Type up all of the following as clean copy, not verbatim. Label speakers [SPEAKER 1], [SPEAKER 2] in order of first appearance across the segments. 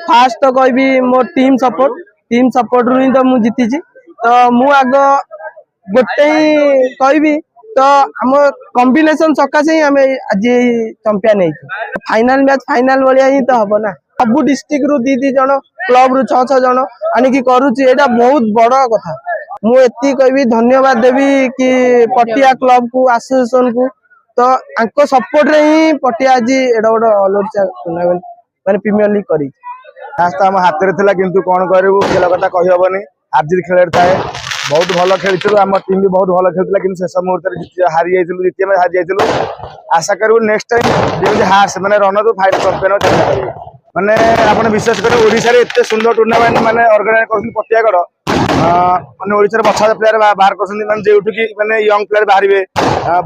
[SPEAKER 1] Fast तो कहबी मो टीम सपोर्ट रु ही तो मुझे जीती तो मु आग गोटे ही कहबी तो आम कॉम्बिनेशन सकाशे ही आम आज चंपियन फाइनल मैच फाइनल भाया ही तो हम ना सब डिस्ट्रिक्ट रु दी जन क्लब रु 6 जन आनिकी करुची एटा बहुत बड़ कथा मुझे कहबी धन्यवाद देवी कि पटिया क्लब को एसोसिएशन को तो आंको सपोर्ट रे ही पटिया आज एडा गोटे ऑल ओडिशा टूर्नामेंट माने प्रीमियर लीग करी
[SPEAKER 2] रास्ता हम हाथ में थिला किंतु कौन करू खेल कथा कही हबनी हारजीत खेल थाए बहुत भल खेलु आम टीम भी बहुत भल खेलुला कि शेष मुहूर्त हारी जाइलु द्वितीय मैच हारी जाइलु आशा करू नेक्स्ट टाइम जमी हार्स माने रन टू फाइनल चंपियन चेष्टा करेंगे माने आपन विश्वास करें ओडिशा रे एते सुंदर टूर्नामेंट माने ऑर्गेनाइज करछन पटियागढ़ माने ओडिशा रे बछा प्लेयर बाहर करछन माने जेउठु कि माने यंग प्लेयर बाहरिबे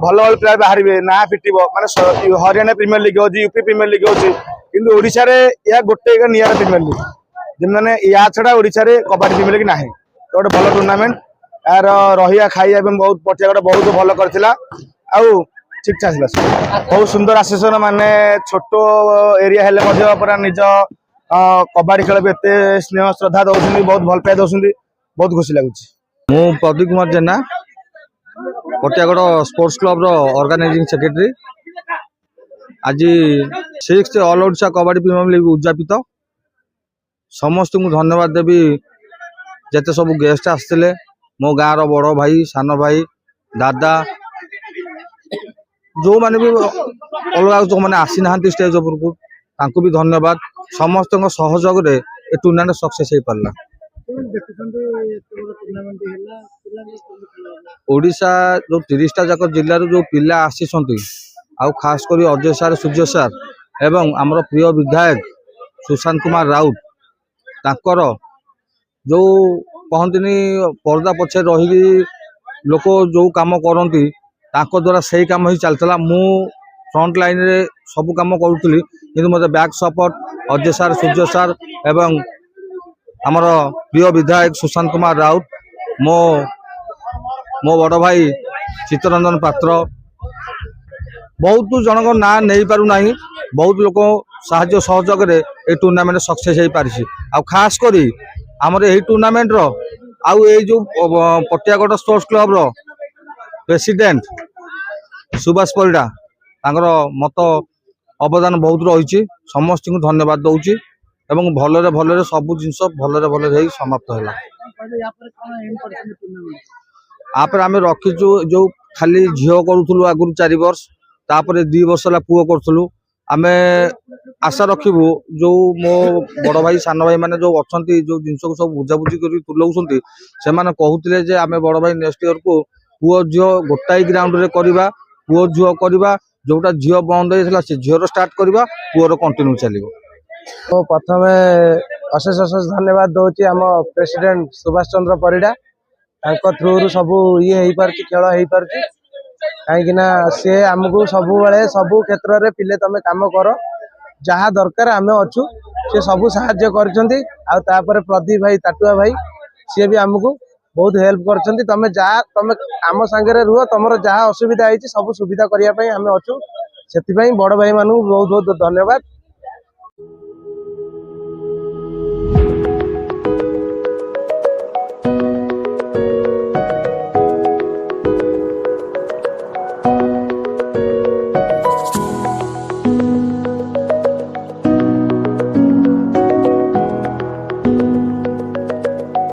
[SPEAKER 2] भल भल प्लेयर बाहरिबे ना फिटिबो माने हरियाणा प्रीमियर लीग हो यूपी प्रीमियर लीग हो किंतु ओडिशा रे या गोटे नियर प्रीमियर लीग जे माने या छडा ओडिशा रे कबड्डी प्रीमियर लीग नाही तो गोटे भल टूर्नामेंट यार रहिया खाइया बहुत पटियागढ़ बहुत भल करथिला आउ ठीक ठाक बहुत सुंदर आसोसिएशन माने छोट एरिया हेले मध्य पूरा निज कबड्डी खेल एत स्नेह श्रद्धा दौरान बहुत भल पाए दौरान बहुत खुशी लगुच
[SPEAKER 3] मु प्रदीप कुमार जेना पटियागढ़ स्पोर्ट्स क्लब रो ऑर्गेनाइजिंग सेक्रेटरी आज 6th all Odisha kabaddi premier league उद्यापित समस्त को धन्यवाद देवी जेते सब गेस्ट आसते मो गाँव रो बड़ भाई सान भाई दादा जो माने भी अलग जो मैंने आसी ना स्टेज उपरको भी धन्यवाद समस्त सहयोग रे ए टूर्नामेंट सक्सेस हो पारला ओडिशा जो 30टा जाक जिल्ला जो पिला आसी आउ खास कर अजय सार सूर्य सार एवं आमर प्रिय विधायक सुशांत कुमार राउत तांकर जो कहतनी पर्दा पछे रही लोक जो काम करती द्वारा सही कम ही चलता मु फ्रंट लाइन रे सब कम करूली कि मत बैक सपोर्ट अजय सार सूर्य सार एवं आमर प्रिय विधायक सुशांत कुमार राउत मो मो बड़ भाई चित्तरंजन पात्र बहुत जनक ना नहीं पारु नहीं बहुत लोक साहाय्य सहयोग रे ए टूर्नामेंट सक्सेस हो पारिछि आ खास करी आमर यही टूर्नामेंट रो आउ ए जो पटियागढ़ स्पोर्ट्स क्लब रो प्रेसिडेंट सुभाष परिडा मत अवदान बहुत रही समस्त को धन्यवाद दौची एवं भलरे सब जिनस भलरे समाप्त है आप आम रखीचु जो खाली झील करूँ आगुरी 4 वर्ष तापर 2 वर्ष है पुओ करूँ आम आशा रखू जो मो बड़ भाई सान भाई मैंने जो अच्छा जो जिन को सब बुझाबुझी कर तुलाऊँ से कहते आम बड़ भाई नेक्स्ट ईयर को पुओ झील गोटाई ग्राउंड रे करवा पुओ झील करवा जोटा झील बंद होता से झील स्टार्ट करवा पुओर कंटिन्यू चलो
[SPEAKER 1] तो प्रथम अशेष अशेष धन्यवाद दूसरी आम प्रेसिडेंट सुभाष चंद्र परिडा थ्रू रु सब ये हो पार्टी खेल हो पार्टी कहीं सी आमको सब सबू क्षेत्र में पिले तुम कम कर जहाँ दरकार आम अच्छु सी सब साहाय्य कर प्रदीप भाई ताटुआ भाई सी भी आमको बहुत हेल्प कर तुम जहाँ तुम आम सांगे रुह तुम जहाँ असुविधा है सब सुविधा करने आम अच्छु से बड़ भाई मानू बहुत बहुत धन्यवाद।